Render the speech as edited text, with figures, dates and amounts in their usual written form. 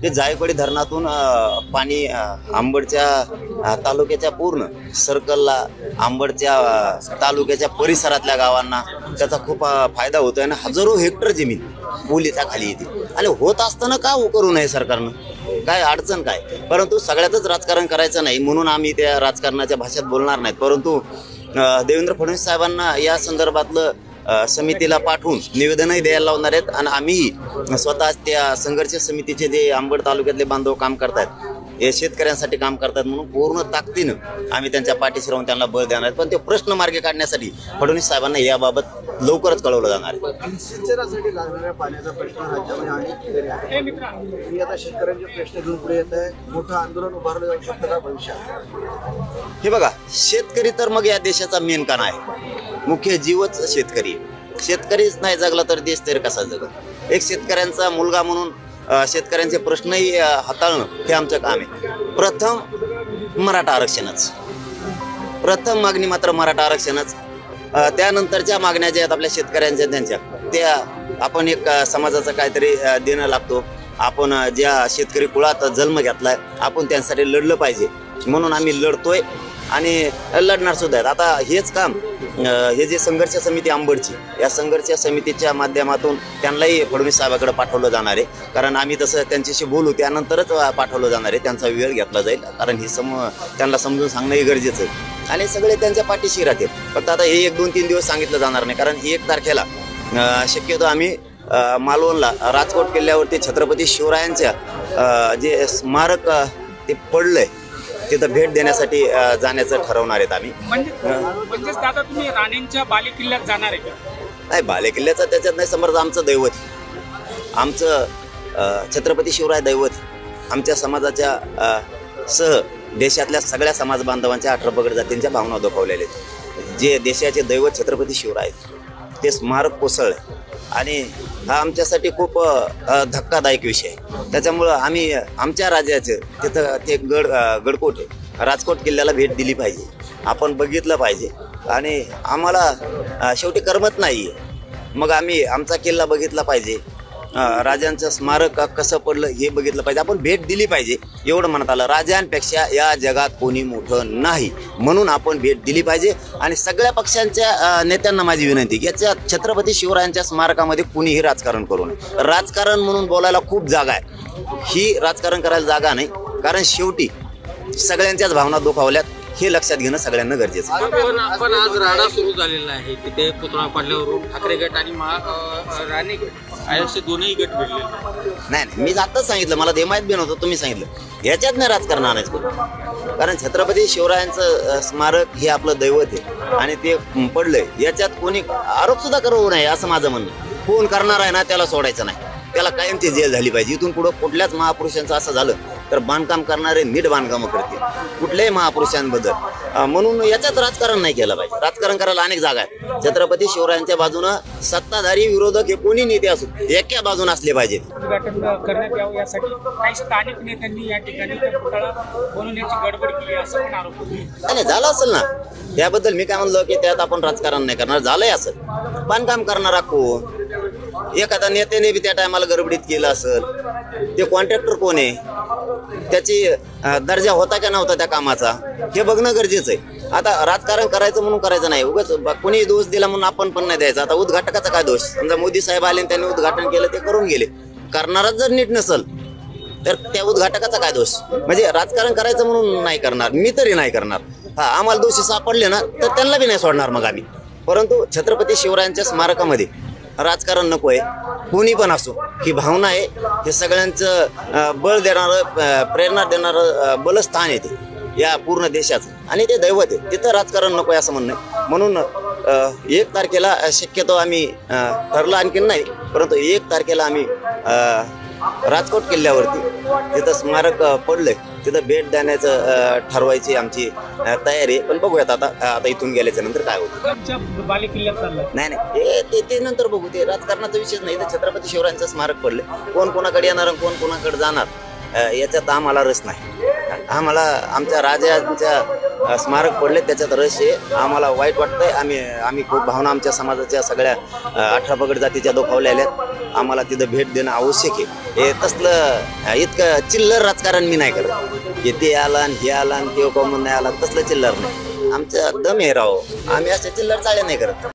ते जायकवाडी धरणातून पाणी अंबडच्या तालुक्याच्या पूर्ण सर्कलला, अंबडच्या तालुक्याच्या परिसरातल्या गावांना त्याचा खूप फायदा होतोय आणि हजारो हेक्टर जमीन पोलीच्या खाली येते. आणि होत असताना का करू नये सरकारनं? काय अडचण काय? परंतु सगळ्यातच राजकारण करायचं नाही म्हणून आम्ही त्या राजकारणाच्या भाषेत बोलणार नाहीत. परंतु देवेंद्र फडणवीस साहेबांना या संदर्भातलं समितीला पाठवून निवेदनही द्यायला लावणार आहेत. आणि आम्ही स्वतः त्या संघर्ष समितीचे जे अंबड तालुक्यातले बांधव काम करतात, हे शेतकऱ्यांसाठी काम करतात म्हणून पूर्ण ताकदीनं आम्ही त्यांच्या पाठीशी राहून त्यांना बळ देणार आहेत. पण ते प्रश्न मार्गी काढण्यासाठी फडणवीस साहेबांना याबाबत लवकरच कळवलं जाणार आहे. सिंचनासाठी लागणाऱ्या पाण्याचा प्रश्न राज्यामध्ये अनेक ठिकाणी आहे. आता शेतकऱ्यांचे प्रश्न घेऊन पुढे येत आहे. मोठं आंदोलन उभारलं जाऊ शकतं का भविष्यात? हे बघा, शेतकरी तर मग या देशाचा मेन कणा आहे. मुख्य जीवच शेतकरी. शेतकरीच नाही जगला तर देश तरी कसा जगल? एक शेतकऱ्यांचा मुलगा म्हणून शेतकऱ्यांचे प्रश्नही हाताळणं हे आमचं काम आहे. प्रथम मराठा आरक्षणच, प्रथम मागणी मात्र मराठा आरक्षणच. त्यानंतरच्या मागण्या ज्या आहेत आपल्या शेतकऱ्यांच्या त्यांच्या, त्या आपण एक समाजाचं काहीतरी देणं लागतो. आपण ज्या शेतकरी कुळात जन्म घेतलाय आपण त्यांसाठी लढलं पाहिजे म्हणून आम्ही लढतोय आणि लढणार सुद्धा आहेत. आता हेच काम हे जे संघर्ष समिती अंबडची, या संघर्ष समितीच्या माध्यमातून त्यांनाही फडणवीस साहेबांकडे पाठवलं जाणार आहे. कारण आम्ही तसं त्यांच्याशी बोलू त्यानंतरच पाठवलं जाणार आहे. त्यांचा वेळ घेतला जाईल कारण हे त्यांना समजून सांगणंही गरजेचं आहे आणि सगळे त्यांच्या पाठीशी राहतील. फक्त आता हे 1-2-3 दिवस सांगितलं जाणार नाही कारण 1 तारखेला शक्यतो आम्ही मालवणला राजकोट किल्ल्यावरती छत्रपती शिवरायांच्या जे स्मारक ते पडलंय तिथं भेट देण्यासाठी जाण्याचं ठरवणार आहेत आम्ही. म्हणजे दादा तुम्ही राणेंच्या बालेकिल्ल्यात जाणार आहे का? नाही, बालेकिल्ल्याचं त्याच्यात नाही. समर्थ आमचं दैवत, आमचं छत्रपती शिवराय दैवत, आमच्या समाजाच्या सह देशातल्या सगळ्या समाज बांधवांच्या 18 पगड जातींच्या भावना दुखावलेल्या आहेत. जे देशाचे दैवत छत्रपती शिवराय ते स्मारक कोसळलं आणि हा आमच्यासाठी खूप धक्कादायक विषय आहे. त्याच्यामुळं आम्ही आमच्या राज्याचं तिथं ते गडकोट आहे, राजकोट किल्ल्याला भेट दिली पाहिजे, आपण बघितलं पाहिजे. आणि आम्हाला शेवटी करमत नाही आहे, मग आम्ही आमचा किल्ला बघितला पाहिजे, राजांचं स्मारक कसं पडलं हे बघितलं पाहिजे, आपण भेट दिली पाहिजे. एवढं म्हणत आलं, राजांपेक्षा या जगात कोणी मोठं नाही म्हणून आपण भेट दिली पाहिजे. आणि सगळ्या पक्षांच्या नेत्यांना माझी विनंती, याच्या छत्रपती शिवरायांच्या स्मारकामध्ये कुणीही राजकारण करू नये. राजकारण म्हणून बोलायला खूप जागा आहे, ही राजकारण करायला जागा नाही. कारण शेवटी सगळ्यांच्याच भावना दुखावल्यात हे लक्षात घेणं सगळ्यांना गरजेचं आहे. पण आज राडा सुरू झालेला आहे. तिथे पुतळा पाडल्यावरून ठाकरे गट आणि राणे गट असे दोन्ही गट भेटले. नाही, मी आताच सांगितलं, मला ते माहीत बी नव्हतं, तुम्ही सांगितलं. याच्यात नाही राजकारण आणायचं. कारण छत्रपती शिवरायांचं स्मारक हे आपलं दैवत आहे आणि ते पडलंय, याच्यात कोणी आरोप सुद्धा करू नये असं माझं म्हणणं. कोण करणार आहे ना त्याला सोडायचं नाही, त्याला कायमची जेल झाली पाहिजे. इथून पुढं कुठल्याच महापुरुषांचं असं झालं तर बांधकाम करणारे नीट बांधकामं करतील कुठल्याही महापुरुषांबद्दल. म्हणून याच्यात राजकारण नाही केलं पाहिजे. राजकारण करायला अनेक जागा आहेत. छत्रपती शिवरायांच्या बाजूनं सत्ताधारी विरोधक हे कोणी नेते असो एका बाजूने असले पाहिजेत. उद्घाटन करण्यात यावं यासाठी काही स्थानिक नेत्यांनी या ठिकाणी पुतळा बनवण्याची गडबड केली असं पण आरोप होतो. नाही, झालं असेल ना. त्याबद्दल मी काय म्हणलं की त्यात आपण राजकारण नाही करणार. झालंय असं. बांधकाम करणारा कोण? एखादा नेत्याने बी त्या टायमाला गडबडीत केलं असेल. ते कॉन्ट्रॅक्टर कोण आहे, त्याची दर्जा होता का नव्हता त्या कामाचा हे बघणं गरजेचं आहे. आता राजकारण करायचं म्हणून करायचं नाही, उगाच कोणी दोष दिला म्हणून आपण पण नाही द्यायचा. आता उद्घाटकाचा काय दोष? समजा मोदी साहेब आले त्यांनी उद्घाटन केलं, ते करून गेले. करणारच जर नीट नसल तर त्या उद्घाटकाचा काय दोष? म्हणजे राजकारण करायचं म्हणून नाही करणार, मी तरी नाही करणार. हा, आम्हाला दोषी सापडले ना तर त्यांना बी नाही सोडणार मग आम्ही. परंतु छत्रपती शिवरायांच्या स्मारकामध्ये राजकारण नको आहे. कोणी पण असो, ही भावना आहे, हे सगळ्यांचं बळ देणारं, प्रेरणा देणारं बलस्थान येते या पूर्ण देशाचं आणि ते दैवत आहे. तिथं राजकारण नको आहे असं म्हणणं आहे. म्हणून 1 तारखेला शक्यतो आम्ही ठरलं आणखीन नाही, परंतु 1 तारखेला आम्ही राजकोट किल्ल्यावरती तिथं स्मारक पडलंय तिथं भेट देण्याचं ठरवायची आमची तयारी आहे. पण बघूयात आता इथून गेल्याच्या नंतर काय होतं. नाही नाही, ते नंतर बघू. ते राजकारणाचा विषय नाही. तर छत्रपती शिवरायांचं स्मारक पडले, कोण कोणाकडे येणार कोण कोणाकडे जाणार याच्यात आम्हाला रस नाही. आम्हाला आमच्या राजांच्या स्मारक पडले त्याच्यात रस आहे. आम्हाला वाईट वाटतंय. आम्ही खूप भावना आमच्या समाजाच्या सगळ्या 18 पगड जातीच्या दुखावल्या आल्या. आम्हाला तिथं भेट देणं आवश्यक आहे. हे तसलं इतकं चिल्लर राजकारण मी नाही करत की ते आला आणि हे आला आणि ते कॉमन नाही आला, तसलं चिल्लर नाही. आमचा दम हे राहो, आम्ही असे चिल्लर चाळे नाही करत.